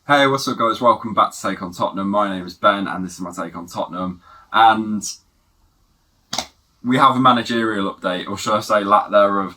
Hey, what's up, guys? Welcome back to Take on Tottenham. My name is Ben, and this is my take on Tottenham. And we have a managerial update, or should I say, lack thereof.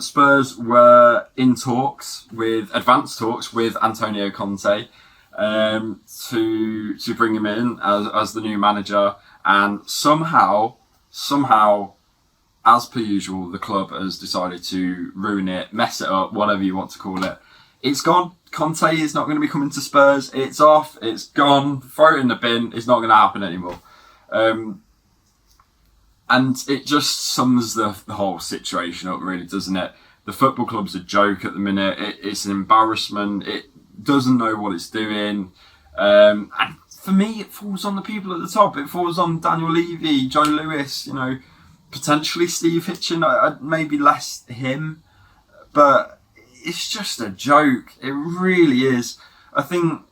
Spurs were in advanced talks with Antonio Conte, to bring him in as the new manager, and somehow, as per usual, the club has decided to ruin it, mess it up, whatever you want to call it. It's gone. Conte is not going to be coming to Spurs. It's off. It's gone. Throw it in the bin. It's not going to happen anymore. And it just sums the whole situation up, really, doesn't it? The football club's a joke at the minute. It's an embarrassment. It doesn't know what it's doing. And for me, it falls on the people at the top. It falls on Daniel Levy, Joe Lewis, potentially Steve Hitchen. Maybe less him. But it's just a joke. It really is. I think,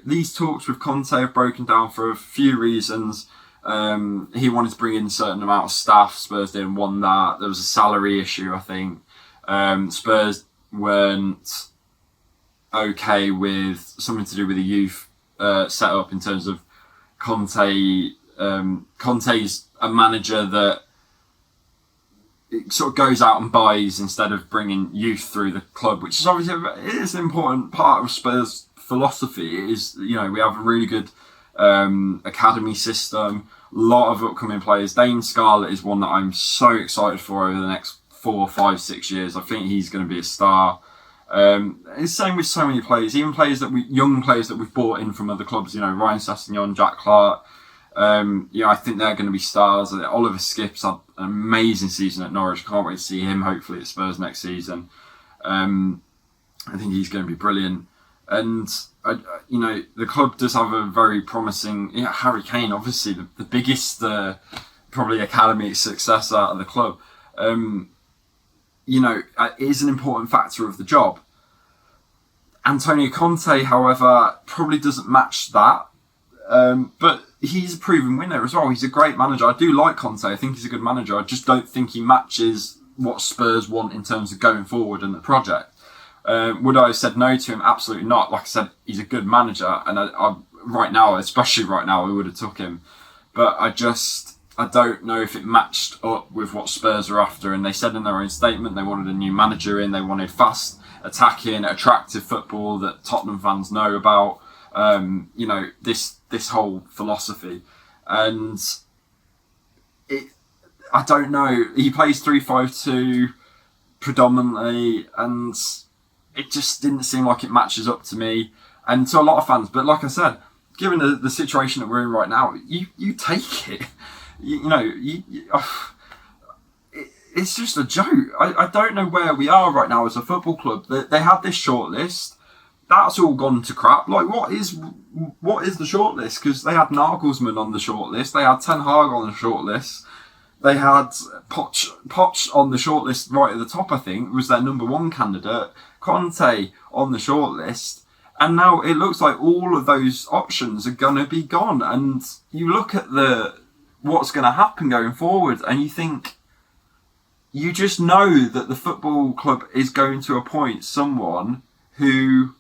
these talks with Conte have broken down for a few reasons. He wanted to bring in a certain amount of staff. Spurs didn't want that. There was a salary issue, I think. Spurs weren't okay with something to do with the youth setup in terms of Conte. Conte's a manager that it sort of goes out and buys instead of bringing youth through the club, which is obviously an important part of Spurs' philosophy. It is, we have a really good academy system, a lot of upcoming players. Dane Scarlett is one that I'm so excited for over the next 4, 5, 6 years. I think he's going to be a star. It's the same with so many players, even young players that we've bought in from other clubs. Ryan Sessegnon, Jack Clark. I think they're going to be stars. Oliver Skipp's had an amazing season at Norwich. Can't wait to see him, hopefully, at Spurs next season. I think he's going to be brilliant. And, the club does have a very promising... Harry Kane, obviously, the biggest, probably academy success out of the club. Is an important factor of the job. Antonio Conte, however, probably doesn't match that. But he's a proven winner as well. He's a great manager. I do like Conte. I think he's a good manager. I just don't think he matches what Spurs want in terms of going forward in the project. Would I have said no to him? Absolutely not. Like I said, he's a good manager. And especially right now, we would have took him. But I don't know if it matched up with what Spurs are after. And they said in their own statement they wanted a new manager in. They wanted fast, attacking, attractive football that Tottenham fans know about. This whole philosophy, and I don't know. He plays 3-5-2 predominantly, and it just didn't seem like it matches up to me and to a lot of fans. But like I said, given the situation that we're in right now, you take it. It's just a joke. I don't know where we are right now as a football club. They had this shortlist. That's all gone to crap. Like, what is the shortlist? Because they had Nagelsmann on the shortlist. They had Ten Hag on the shortlist. They had Poch on the shortlist right at the top, I think, was their number one candidate. Conte on the shortlist. And now it looks like all of those options are going to be gone. And you look at what's going to happen going forward, and you think, you just know that the football club is going to appoint someone who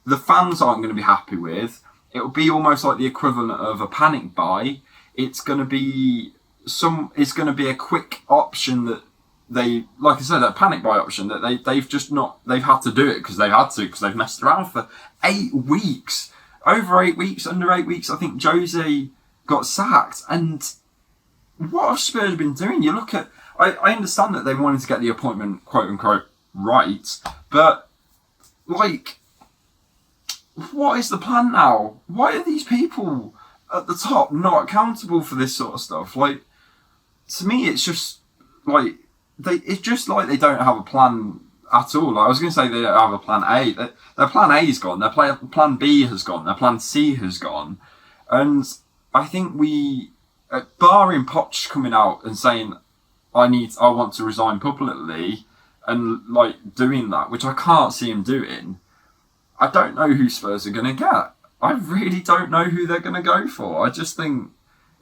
the fans aren't going to be happy with. It'll be almost like the equivalent of a panic buy. It's going to be a quick option that like I said, a panic buy option that they've had to do it because they've messed around for 8 weeks. Over 8 weeks, under 8 weeks, I think Jose got sacked. And what have Spurs been doing? You look at, I understand that they wanted to get the appointment, quote unquote, right, but what is the plan now? Why are these people at the top not accountable for this sort of stuff? Like, to me, it's just like it's just like they don't have a plan at all. Like, I was going to say they don't have a plan A. Their plan A is gone. Their plan B has gone. Their plan C has gone. And I think barring Poch coming out and saying, I want to resign publicly, and like doing that, which I can't see him doing, I don't know who Spurs are going to get. I really don't know who they're going to go for. I just think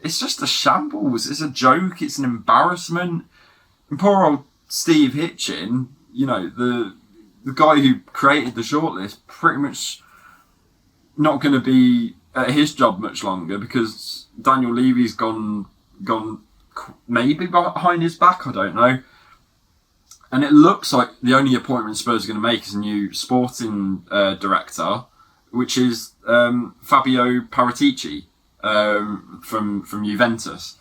it's just a shambles. It's a joke. It's an embarrassment. And poor old Steve Hitchen, the guy who created the shortlist, pretty much not going to be at his job much longer because Daniel Levy's gone maybe behind his back. I don't know. And it looks like the only appointment Spurs are going to make is a new sporting director, which is Fabio Paratici from Juventus,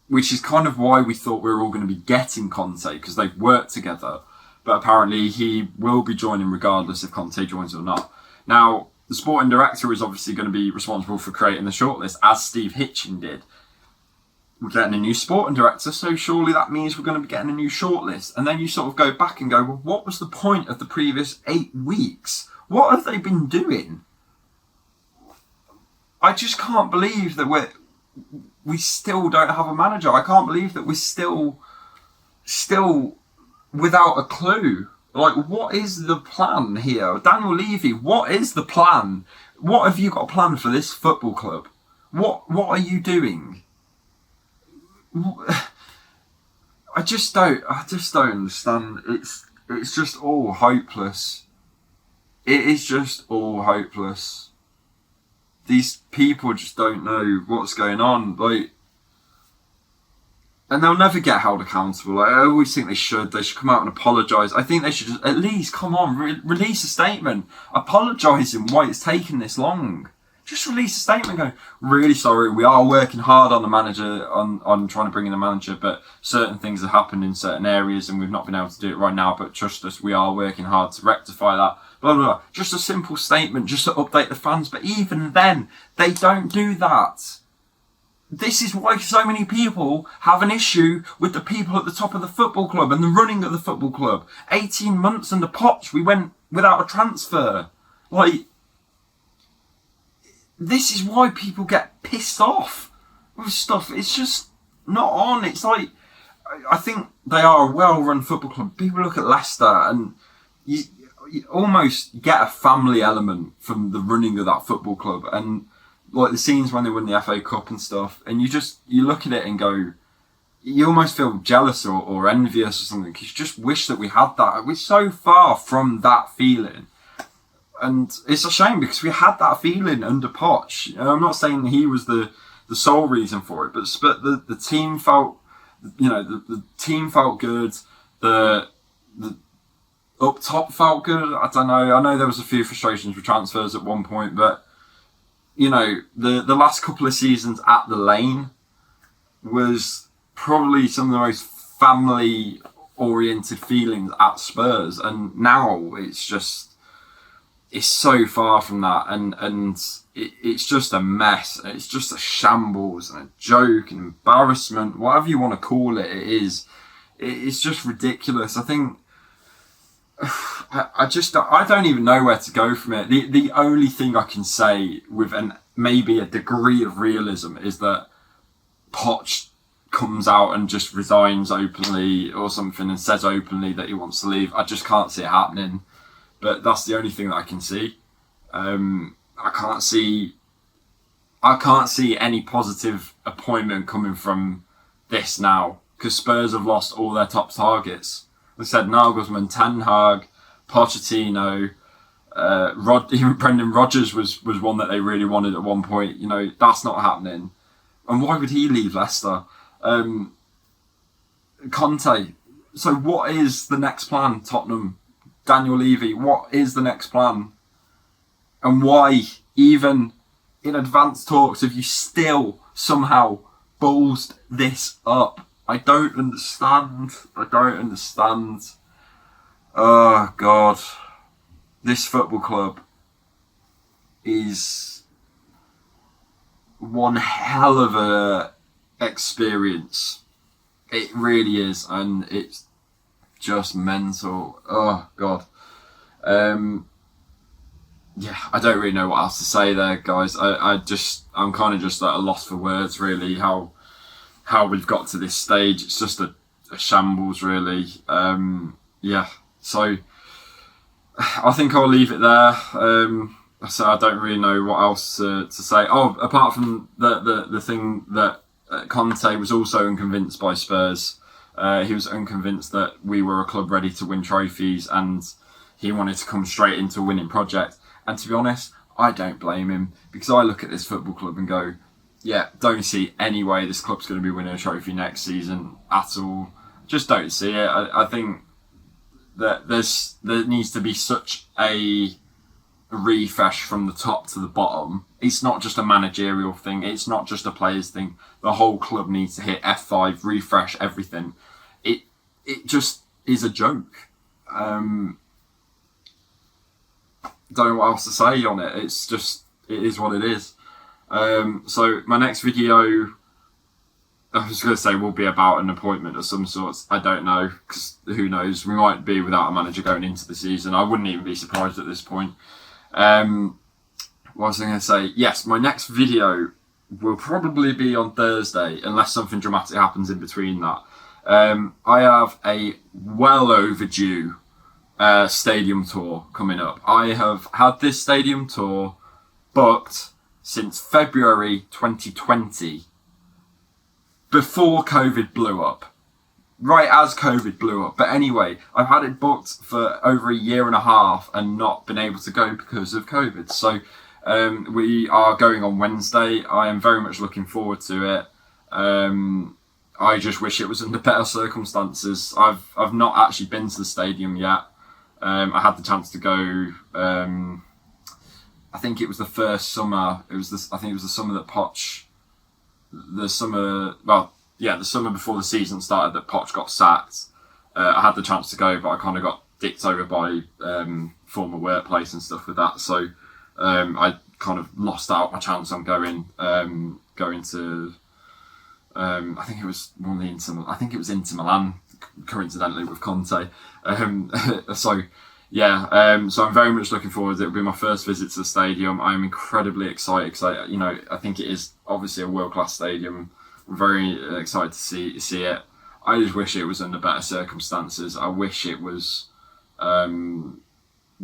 which is kind of why we thought we were all going to be getting Conte, because they've worked together. But apparently he will be joining regardless if Conte joins or not. Now, the sporting director is obviously going to be responsible for creating the shortlist, as Steve Hitchen did. We're getting a new sporting director, so surely that means we're going to be getting a new shortlist. And then you sort of go back and go, well, what was the point of the previous 8 weeks? What have they been doing? I just can't believe that we still don't have a manager. I can't believe that we're still without a clue. Like, what is the plan here? Daniel Levy, what is the plan? What have you got planned for this football club? What are you doing? I just don't understand. It's just all hopeless. It is just all hopeless. These people just don't know what's going on. Like, and they'll never get held accountable. Like, I always think they should. They should come out and apologise. I think they should just at least come on, release a statement, apologising why it's taken this long. Just release a statement going, really sorry, we are working hard on the manager, on trying to bring in a manager, but certain things have happened in certain areas and we've not been able to do it right now, but trust us, we are working hard to rectify that. Blah, blah, blah. Just a simple statement, just to update the fans. But even then, they don't do that. This is why so many people have an issue with the people at the top of the football club and the running of the football club. 18 months under Poch, we went without a transfer. Like, this is why people get pissed off with stuff. It's just not on. It's like, I think they are a well-run football club. People look at Leicester and you almost get a family element from the running of that football club. And like the scenes when they win the FA Cup and stuff, and you look at it and go, you almost feel jealous or envious or something, because you just wish that we had that. We're so far from that feeling. And it's a shame because we had that feeling under Poch. I'm not saying that he was the sole reason for it, but the team felt, the team felt good. The up top felt good. I don't know. I know there was a few frustrations with transfers at one point, but the last couple of seasons at the Lane was probably some of the most family-oriented feelings at Spurs, and now it's so far from that, and it's just a mess. It's just a shambles and a joke and embarrassment, whatever you want to call it. It's just ridiculous. I think I don't even know where to go from it. The only thing I can say with maybe a degree of realism is that Poch comes out and just resigns openly or something and says openly that he wants to leave. I just can't see it happening. But that's the only thing that I can see. I can't see any positive appointment coming from this now, because Spurs have lost all their top targets. We said Nagelsmann, Ten Hag, Pochettino, even Brendan Rodgers was one that they really wanted at one point. That's not happening. And why would he leave Leicester? Conte. So what is the next plan, Tottenham? Daniel Levy, what is the next plan? And why, even in advanced talks, have you still somehow ballsed this up? I don't understand. Oh, God. This football club is one hell of a experience. It really is, and it's just mental. Oh, God. I don't really know what else to say there, guys. I'm kind of just at a loss for words, really, how we've got to this stage. It's just a shambles, really. So I think I'll leave it there. So I don't really know what else to say. Oh, apart from the thing that Conte was also unconvinced by Spurs. He was unconvinced that we were a club ready to win trophies, and he wanted to come straight into a winning project. And to be honest, I don't blame him, because I look at this football club and go, yeah, don't see any way this club's going to be winning a trophy next season at all. Just don't see it. I think that there needs to be such a refresh from the top to the bottom. It's not just a managerial thing. It's not just a players thing. The whole club needs to hit F5, refresh everything. It just is a joke. Don't know what else to say on it. It's just, it is what it is. So my next video, I was going to say, will be about an appointment of some sorts. I don't know, because who knows? We might be without a manager going into the season. I wouldn't even be surprised at this point. What was I going to say? Yes, my next video will probably be on Thursday, unless something dramatic happens in between that. I have a well overdue stadium tour coming up. I have had this stadium tour booked since February 2020, before COVID blew up. Right as COVID blew up. But anyway, I've had it booked for over a year and a half and not been able to go because of COVID. So we are going on Wednesday. I am very much looking forward to it. I just wish it was under better circumstances. I've not actually been to the stadium yet. I had the chance to go. I think it was the first summer. I think it was the summer that Poch. The summer before the season started that Poch got sacked. I had the chance to go, but I kind of got dicked over by former workplace and stuff with that. So I kind of lost out my chance on going to. I think it was one of the Inter. I think it was Inter Milan, coincidentally, with Conte. So I'm very much looking forward to it. It'll be my first visit to the stadium. I'm incredibly excited because I think it is obviously a world-class stadium. I'm very excited to see it. I just wish it was under better circumstances. I wish it was going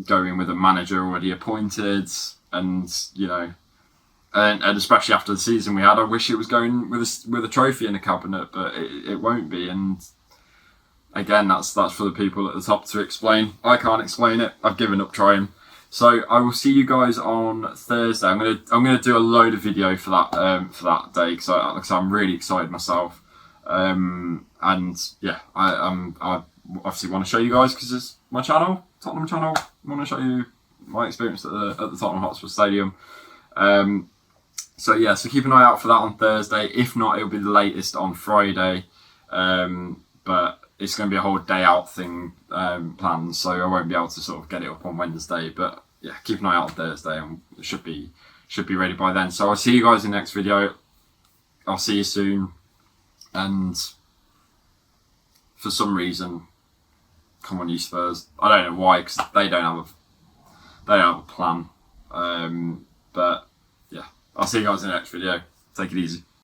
with a manager already appointed, and and especially after the season we had, I wish it was going with a trophy in the cabinet, but it won't be. And again, that's for the people at the top to explain. I can't explain it. I've given up trying. So I will see you guys on Thursday. I'm gonna do a load of video for that day because I'm really excited myself. And yeah, I obviously want to show you guys because it's my channel, Tottenham channel. I want to show you my experience at the Tottenham Hotspur Stadium. So keep an eye out for that on Thursday. If not, it'll be the latest on Friday. But it's going to be a whole day out thing planned, so I won't be able to sort of get it up on Wednesday. But yeah, keep an eye out on Thursday, and it should be ready by then. So I'll see you guys in the next video. I'll see you soon. And for some reason, come on, you Spurs. I don't know why, because they don't have a plan. But yeah, I'll see you guys in the next video. Take it easy.